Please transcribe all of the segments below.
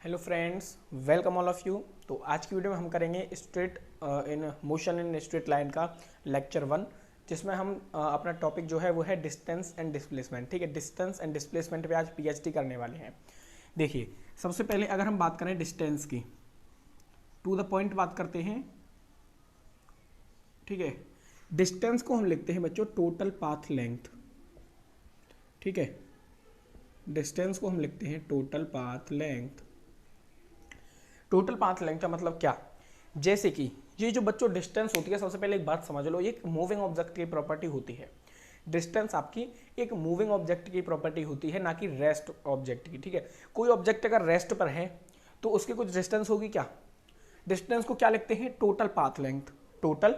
Hello friends, welcome all of you. तो आज की वीडियो में हम करेंगे straight in motion in straight line का लेक्चर 1, जिसमें हम अपना टॉपिक जो है वो है डिस्टेंस एंड डिस्प्लेसमेंट। ठीक है, डिस्टेंस एंड डिस्प्लेसमेंट पे आज पीएचडी करने वाले हैं। देखिए, सबसे पहले अगर हम बात करें डिस्टेंस की, टू द पॉइंट बात करते हैं। ठीक है, डिस्टेंस को हम लिखते हैं बच्चों टोटल पाथ लेंथ। ठीक है, डिस्टेंस को हम लिखते हैं total path length. Total path length का मतलब क्या? जैसे कि ये जो बच्चों डिस्टेंस होती है, सबसे पहले एक बात समझ लो, ये एक मूविंग ऑब्जेक्ट की प्रॉपर्टी होती है। डिस्टेंस आपकी एक मूविंग ऑब्जेक्ट की प्रॉपर्टी होती है, ना कि रेस्ट ऑब्जेक्ट की। ठीक है, कोई ऑब्जेक्ट अगर रेस्ट पर है तो उसकी कुछ डिस्टेंस होगी क्या? डिस्टेंस को क्या लिखते हैं? Total path length. Total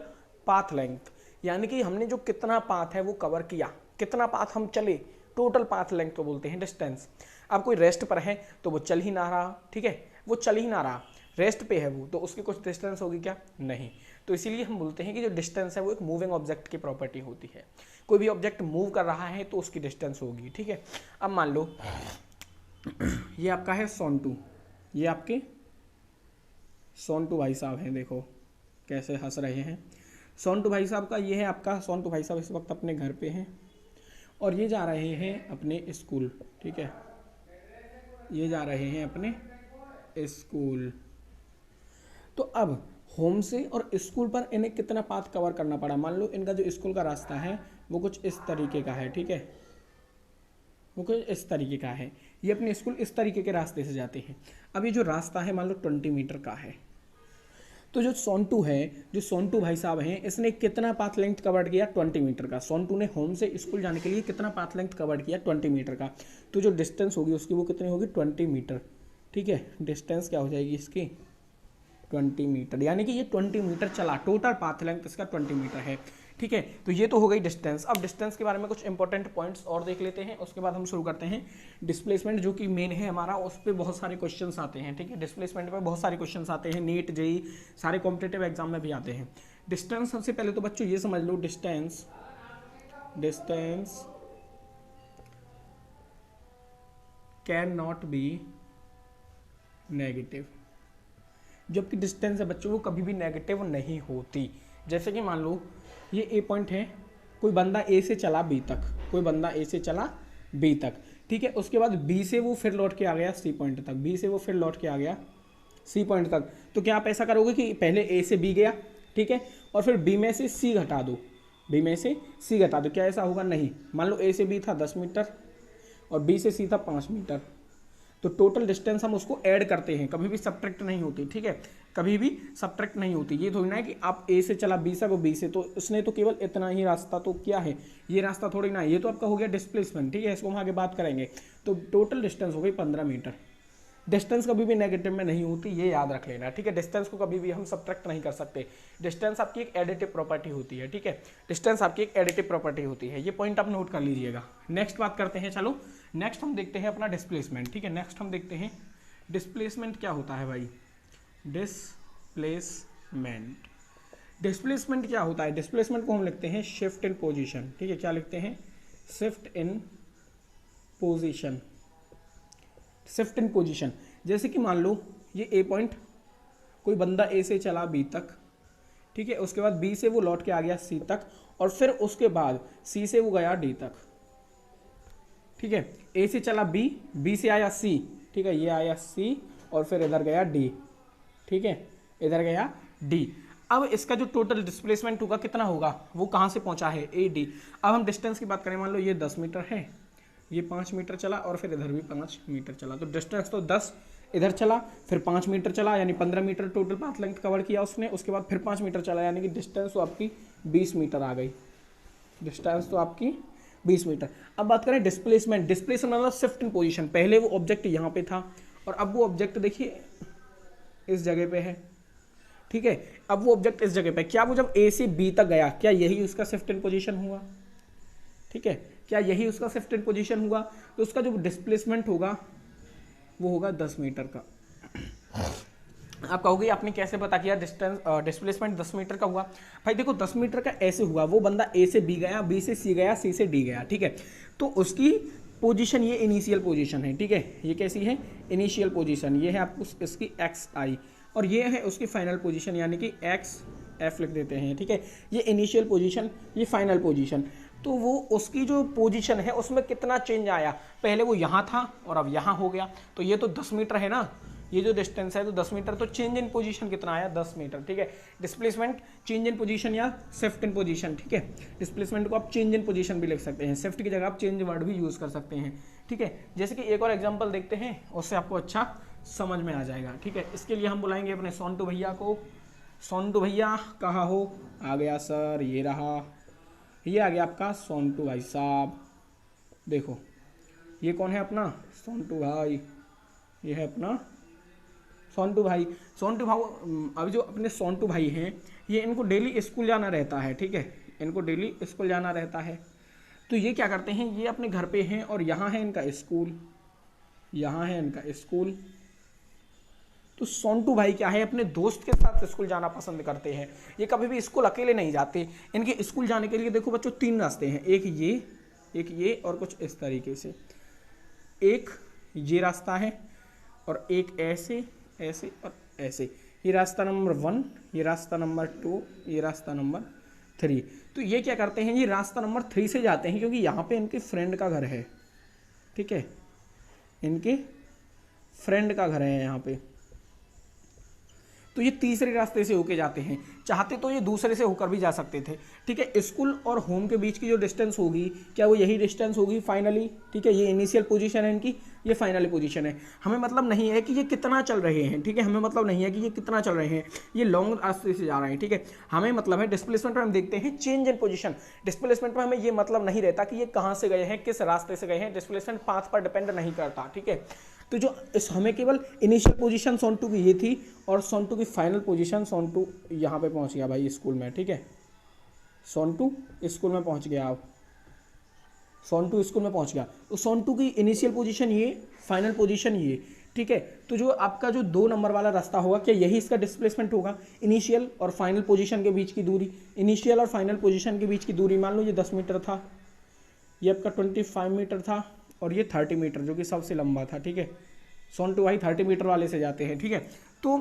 path length यानी कि हमने जो कितना पाथ है वो कवर किया, कितना पाथ हम चले, टोटल पाथ लेंथ को बोलते हैं डिस्टेंस। अब कोई रेस्ट पर है तो वो चल ही ना रहा। ठीक है, वो चल ही ना रहा, रेस्ट पे है वो, तो उसकी कुछ डिस्टेंस होगी क्या? नहीं। तो इसीलिए हम बोलते हैं कि जो डिस्टेंस है वो एक मूविंग ऑब्जेक्ट की प्रॉपर्टी होती है। कोई भी ऑब्जेक्ट मूव कर रहा है तो उसकी डिस्टेंस होगी। ठीक है, अब मान लो ये आपका है सोनटू, ये आपके सोनटू भाई साहब हैं, देखो कैसे हंस रहे हैं। सोनटू भाई साहब का ये है आपका, सोनटू भाई साहब इस वक्त अपने घर पे हैं और ये जा रहे हैं अपने स्कूल। ठीक है, ये जा रहे हैं अपने स्कूल। तो अब होम से और स्कूल पर इन्हें कितना पाथ कवर करना पड़ा? मान लो इनका जो स्कूल का रास्ता है वो कुछ इस तरीके का है। ठीक है, वो कुछ इस तरीके का है, ये अपने स्कूल इस तरीके के रास्ते से जाते हैं। अब ये जो रास्ता है मान लो 20 मीटर का है, तो जो सोनटू है, जो सोनटू भाई साहब हैं, इसने कितना पाथ लेंथ कवर किया? 20 मीटर का। सोनटू ने होम से स्कूल जाने के लिए कितना पाथ लेंथ कवर किया? 20 मीटर का। तो जो डिस्टेंस होगी उसकी वो कितनी होगी? 20 मीटर। ठीक है, डिस्टेंस क्या हो जाएगी इसकी? 20 मीटर, यानी कि ये 20 मीटर चला, टोटल पाथ लेंथ इसका 20 मीटर है। ठीक है, तो ये तो हो गई डिस्टेंस। अब डिस्टेंस के बारे में कुछ इंपॉर्टेंट पॉइंट्स और देख लेते हैं, उसके बाद हम शुरू करते हैं डिस्प्लेसमेंट, जो कि मेन है हमारा। उस पर बहुत सारे क्वेश्चंस आते हैं। ठीक है, डिस्प्लेसमेंट पे बहुत सारे क्वेश्चंस आते हैं, नीट जेई सारे कॉम्पिटेटिव एग्जाम में भी आते हैं। डिस्टेंस, सबसे पहले तो बच्चों ये समझ लो, distance can not be negative. जबकि डिस्टेंस है बच्चों वो कभी भी नेगेटिव नहीं होती। जैसे कि मान लो ये ए पॉइंट है, कोई बंदा ए से चला बी तक, कोई बंदा ए से चला बी तक। ठीक है, उसके बाद बी से वो फिर लौट के आ गया सी पॉइंट तक, बी से वो फिर लौट के आ गया सी पॉइंट तक। तो क्या आप ऐसा करोगे कि पहले ए से बी गया, ठीक है, और फिर बी में से सी घटा दो, बी में से सी घटा दो, क्या ऐसा होगा? नहीं। मान लो ए से बी था 10 मीटर और बी से सी था 5 मीटर, तो टोटल डिस्टेंस हम उसको ऐड करते हैं, कभी भी सब्ट्रैक्ट नहीं होती। ठीक है, कभी भी सब्ट्रैक्ट नहीं होती। ये थोड़ी ना है कि आप ए से चला बी से, वो बी से, तो उसने तो केवल इतना ही रास्ता तो क्या है, ये रास्ता थोड़ी ना है, ये तो आपका हो गया डिस्प्लेसमेंट। ठीक है, इसको हम आगे बात करेंगे। तो टोटल डिस्टेंस हो गई 15 मीटर। डिस्टेंस कभी भी नेगेटिव में नहीं होती, ये याद रख लेना। ठीक है, डिस्टेंस को कभी भी हम सब्ट्रैक्ट नहीं कर सकते। डिस्टेंस आपकी एक एडिटिव प्रॉपर्टी होती है। ठीक है, डिस्टेंस आपकी एक एडिटिव प्रॉपर्टी होती है, ये पॉइंट आप नोट कर लीजिएगा। नेक्स्ट बात करते हैं, चलो नेक्स्ट हम देखते हैं अपना डिस्प्लेसमेंट। ठीक है, नेक्स्ट हम देखते हैं डिस्प्लेसमेंट क्या होता है भाई। डिस्प्लेसमेंट, डिस्प्लेसमेंट क्या होता है? डिस्प्लेसमेंट को हम लिखते हैं शिफ्ट इन पोजीशन। ठीक है, क्या लिखते हैं? Shift in position. Shift in position, जैसे कि मान लो ये ए पॉइंट, कोई बंदा ए से चला बी तक, ठीक है, उसके बाद बी से वो लौट के आ गया सी तक, और फिर उसके बाद सी से वो गया डी तक। ठीक है, ए से चला बी, बी से आया सी, ठीक है, ये आया सी और फिर इधर गया डी। ठीक है, इधर गया डी। अब इसका जो टोटल डिस्प्लेसमेंट होगा कितना होगा? वो कहाँ से पहुंचा है? A D. अब हम डिस्टेंस की बात करें, मान लो ये 10 मीटर है, ये 5 मीटर चला और फिर इधर भी 5 मीटर चला, तो डिस्टेंस तो 10 इधर चला, फिर 5 मीटर चला, यानी 15 meter total path length cover किया उसने। उसके बाद फिर 5 मीटर चला, यानी कि डिस्टेंस तो आपकी 20 मीटर आ गई। डिस्टेंस तो आपकी 20 मीटर। अब बात करें डिस्प्लेसमेंट। डिस्प्लेसमेंट मतलब शिफ्ट इन पोजीशन। पहले वो ऑब्जेक्ट यहाँ पे था और अब वो ऑब्जेक्ट देखिए इस जगह पे है। ठीक है, अब वो ऑब्जेक्ट इस जगह पे, क्या वो जब ए से बी तक गया, क्या यही उसका शिफ्ट इन पोजीशन हुआ? ठीक है, क्या यही उसका शिफ्ट इन पोजीशन हुआ? तो उसका जो डिस्प्लेसमेंट होगा वो होगा 10 मीटर का। आप कहोगे आपने कैसे पता किया डिस्प्लेसमेंट 10 मीटर का हुआ? भाई देखो 10 मीटर का ऐसे हुआ, वो बंदा ए से बी गया, बी से सी गया, सी से डी गया। ठीक है, तो उसकी पोजीशन ये इनिशियल पोजीशन है, ठीक है, ये कैसी है, इनिशियल पोजीशन, ये है आपको इसकी एक्स आई, और ये है उसकी फाइनल पोजीशन यानी कि एक्स एफ लिख देते हैं, ठीक है। ये इनिशियल पोजीशन, ये फाइनल पोजीशन, तो वो उसकी जो पोजीशन है उसमें कितना चेंज आया, पहले वो यहाँ था और अब यहाँ हो गया, तो ये तो 10 मीटर है ना, ये जो डिस्टेंस है तो 10 मीटर, तो चेंज इन पोजीशन कितना आया, 10 मीटर, ठीक है। डिस्प्लेसमेंट चेंज इन पोजीशन या शिफ्ट इन पोजीशन, ठीक है। डिस्प्लेसमेंट को आप चेंज इन पोजीशन भी लिख सकते हैं, शिफ्ट की जगह आप चेंज वर्ड भी यूज कर सकते हैं, ठीक है। जैसे कि एक और एग्जांपल देखते हैं, उससे आपको अच्छा समझ में आ जाएगा, ठीक है। इसके लिए हम बुलाएंगे अपने सोनटू भैया को। सोनटू भैया कहाँ हो, आ गया सर, ये रहा, ये आ गया आपका सोनटू भाई साहब। देखो ये कौन है अपना सोनटू भाई, ये है अपना सोनटू भाई। सोनटू भाई, अब जो अपने सोनटू भाई हैं, ये इनको डेली स्कूल जाना रहता है, ठीक है, इनको डेली स्कूल जाना रहता है। तो ये क्या करते हैं, ये अपने घर पे हैं और यहाँ है इनका स्कूल, यहाँ है इनका स्कूल। तो सोनटू भाई क्या है, अपने दोस्त के साथ स्कूल जाना पसंद करते हैं, ये कभी भी स्कूल अकेले नहीं जाते। इनके स्कूल जाने के लिए देखो बच्चों 3 रास्ते हैं, एक ये और कुछ इस तरीके से, एक ये रास्ता है और एक ऐसे ऐसे और ऐसे, ये रास्ता नंबर 1, ये रास्ता नंबर 2, ये रास्ता नंबर 3। तो ये क्या करते हैं, ये रास्ता नंबर 3 से जाते हैं क्योंकि यहाँ पे इनके फ्रेंड का घर है, ठीक है, इनके फ्रेंड का घर है यहाँ पे। तो ये तीसरे रास्ते से होके जाते हैं, चाहते तो ये दूसरे से होकर भी जा सकते थे, ठीक है। स्कूल और होम के बीच की जो डिस्टेंस होगी, क्या वो यही डिस्टेंस होगी फाइनली, ठीक है। ये इनिशियल पोजीशन है इनकी, ये फाइनल पोजीशन है। हमें मतलब नहीं है कि ये कितना चल रहे हैं, ठीक है, हमें मतलब नहीं है कि ये कितना चल रहे हैं, ये लॉन्ग रास्ते से जा रहे हैं, ठीक है। हमें मतलब है डिस्प्लेसमेंट में हम देखते हैं चेंज इन पोजीशन, डिस्प्लेसमेंट में हमें ये मतलब नहीं रहता कि ये कहाँ से गए हैं, किस रास्ते से गए हैं, डिस्प्लेसमेंट पाथ पर डिपेंड नहीं करता, ठीक है। तो जो इस हमें केवल इनिशियल पोजीशन सोनटू की ये थी और सोनटू की फाइनल पोजीशन, सोनटू यहाँ पे पहुँच गया भाई स्कूल में, ठीक है, सोनटू स्कूल में पहुँच गया, आप सोनटू स्कूल में पहुँच गया। तो सोनटू की इनिशियल पोजीशन ये, फाइनल पोजीशन ये, ठीक है। तो जो आपका जो 2 नंबर वाला रास्ता होगा, क्या यही इसका डिस्प्लेसमेंट होगा, इनिशियल और फाइनल पोजीशन के बीच की दूरी, इनिशियल और फाइनल पोजीशन के बीच की दूरी मान लो ये 10 मीटर था, ये आपका 25 मीटर था और ये 30 मीटर जो कि सबसे लंबा था, ठीक है। सोनटू भाई 30 मीटर वाले से जाते हैं, ठीक है। तो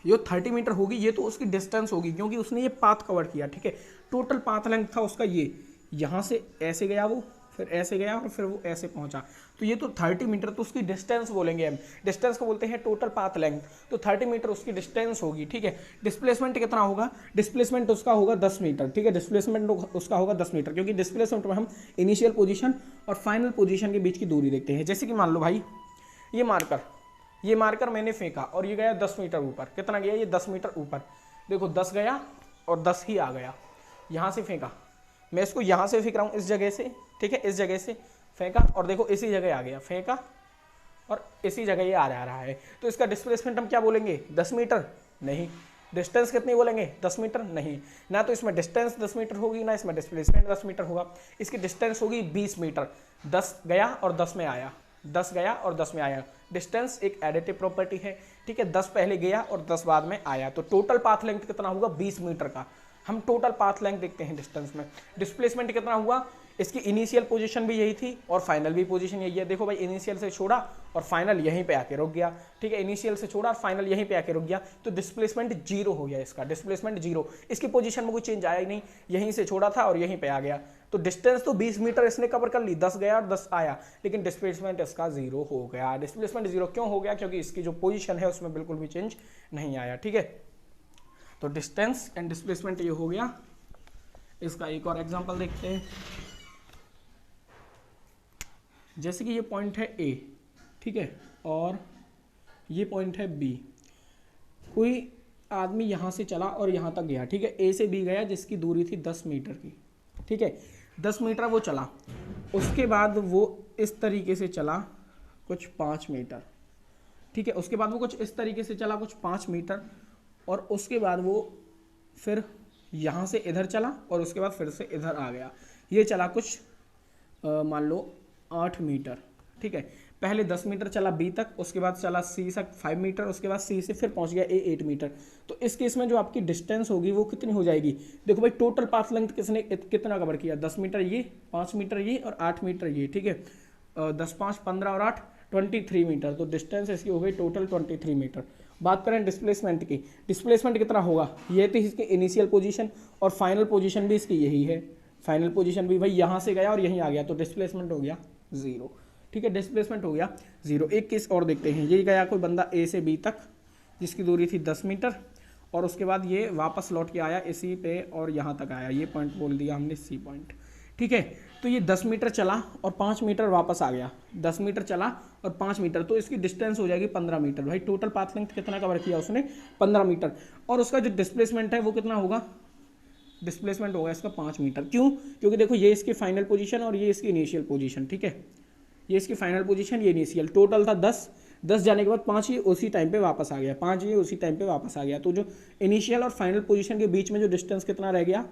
ये 30 मीटर होगी, ये तो उसकी डिस्टेंस होगी क्योंकि उसने ये पाथ कवर किया, ठीक है। टोटल पाथ लेंथ था उसका ये, यहाँ से ऐसे गया वो, फिर ऐसे गया और फिर वो ऐसे पहुंचा, तो ये तो 30 मीटर, तो उसकी डिस्टेंस बोलेंगे हम, डिस्टेंस को बोलते हैं टोटल पाथ लेंथ। तो 30 मीटर उसकी डिस्टेंस होगी, ठीक है। डिस्प्लेसमेंट कितना होगा, डिस्प्लेसमेंट उसका होगा 10 मीटर, ठीक है, डिस्प्लेसमेंट उसका होगा 10 मीटर, क्योंकि डिस्प्लेसमेंट में हम इनिशियल पोजीशन और फाइनल पोजीशन के बीच की दूरी देखते हैं। जैसे कि मान लो भाई ये मार्कर मैंने फेंका और ये गया 10 मीटर ऊपर, कितना गया, ये 10 मीटर ऊपर, देखो 10 गया और 10 ही आ गया, यहाँ से फेंका, मैं इसको यहाँ से फेंक रहा हूँ इस जगह से, ठीक है, इस जगह से फेंका और देखो इसी जगह आ गया, फेंका और इसी जगह ये आ रहा है। तो इसका डिस्प्लेसमेंट हम क्या बोलेंगे, 10 मीटर नहीं, डिस्टेंस कितनी बोलेंगे, 10 मीटर नहीं, ना तो इसमें डिस्टेंस 10 मीटर होगी ना इसमें डिस्प्लेसमेंट 10 मीटर होगा, इसकी डिस्टेंस होगी 20 मीटर। 10 गया और 10 में आया, 10 गया और 10 में आया, डिस्टेंस एक एडिटिव प्रॉपर्टी है, ठीक है। 10 पहले गया और 10 बाद में आया, तो टोटल पाथ लेंथ कितना होगा, 20 मीटर का। हम टोटल पाथ लेंथ देखते हैं डिस्टेंस में। डिस्प्लेसमेंट कितना हुआ, इसकी इनिशियल पोजीशन भी यही थी और फाइनल भी पोजीशन यही है। देखो भाई इनिशियल से छोड़ा और फाइनल यहीं पे आके रुक गया, ठीक है, इनिशियल से छोड़ा और फाइनल यहीं पे आके रुक गया, तो डिस्प्लेसमेंट 0 हो गया, इसका डिस्प्लेसमेंट 0, इसकी पोजीशन में कोई चेंज आया ही नहीं, यहीं से छोड़ा था और यहीं पे आ गया। तो डिस्टेंस तो 20 मीटर इसने कवर कर ली, 10 गया और 10 आया, लेकिन डिस्प्लेसमेंट इसका 0 हो गया। डिस्प्लेसमेंट 0 क्यों हो गया, क्योंकि इसकी जो पोजीशन है उसमें बिल्कुल भी चेंज नहीं आया, ठीक है। तो डिस्टेंस एंड डिस्प्लेसमेंट ये हो गया। इसका एक और एग्जांपल देखते हैं। जैसे कि ये पॉइंट है ए, ठीक है, और ये पॉइंट है बी। कोई आदमी यहाँ से चला और यहाँ तक गया, ठीक है, ए से बी गया जिसकी दूरी थी 10 मीटर की, ठीक है, 10 मीटर वो चला, उसके बाद वो इस तरीके से चला कुछ 5 मीटर, ठीक है, उसके बाद वो कुछ इस तरीके से चला कुछ 5 मीटर और उसके बाद वो फिर यहाँ से इधर चला और उसके बाद फिर से इधर आ गया। ये चला कुछ मान लो 8 मीटर, ठीक है। पहले 10 मीटर चला बी तक, उसके बाद चला सी तक 5 मीटर, उसके बाद सी से फिर पहुंच गया ए 8 मीटर। तो इस केस में जो आपकी डिस्टेंस होगी वो कितनी हो जाएगी, देखो भाई टोटल पाथ लेंथ किसने कितना कवर किया, 10 मीटर ये, 5 मीटर ये और 8 मीटर ये, ठीक है। 10 5 15 और 8 23 मीटर, तो डिस्टेंस इसकी हो गई टोटल 23 मीटर। बात करें डिस्प्लेसमेंट की, डिस्प्लेसमेंट कितना होगा, ये थी इसकी इनिशियल पोजीशन और फाइनल पोजीशन भी इसकी यही है, फाइनल पोजीशन भी भाई यहाँ से गया और यहीं आ गया, तो डिस्प्लेसमेंट हो गया 0। ठीक है, डिस्प्लेसमेंट हो गया 0। एक केस और देखते हैं, ये गया कोई बंदा ए से बी तक जिसकी दूरी थी 10 मीटर और उसके बाद ये वापस लौट के आया इसी पे और यहाँ तक आया, ये पॉइंट बोल दिया हमने सी पॉइंट। ठीक है, तो ये 10 मीटर चला और 5 मीटर वापस आ गया, 10 मीटर चला और 5 मीटर, तो इसकी डिस्टेंस हो जाएगी 15 मीटर। भाई टोटल पाथ लेंथ कितना कवर किया उसने, 15 मीटर, और उसका जो डिस्प्लेसमेंट है वो कितना होगा, डिस्प्लेसमेंट होगा इसका 5 मीटर। क्यों, क्योंकि देखो ये इसकी फाइनल पोजीशन और ये इसकी इनिशियल पोजीशन। ठीक है, ये इसकी फाइनल पोजीशन, ये इनिशियल, टोटल था 10 जाने के बाद 5 ये उसी टाइम पे वापस आ गया, 5 ये उसी टाइम पे वापस आ गया, तो जो इनिशियल और फाइनल पोजीशन के बीच में जो डिस्टेंस कितना रह गया,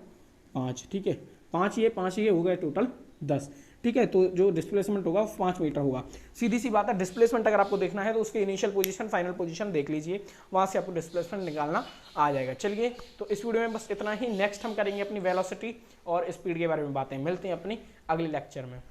5। ठीक है, 5 ये हो गए टोटल 10। ठीक है, तो जो डिस्प्लेसमेंट होगा 5 मीटर होगा। सीधी सी बात है, डिस्प्लेसमेंट अगर आपको देखना है तो उसके इनिशियल पोजीशन फाइनल पोजीशन देख लीजिए, वहाँ से आपको डिस्प्लेसमेंट निकालना आ जाएगा। चलिए, तो इस वीडियो में बस इतना ही। नेक्स्ट हम करेंगे अपनी वेलोसिटी और स्पीड के बारे में बातें। मिलते हैं अपनी अगले लेक्चर में।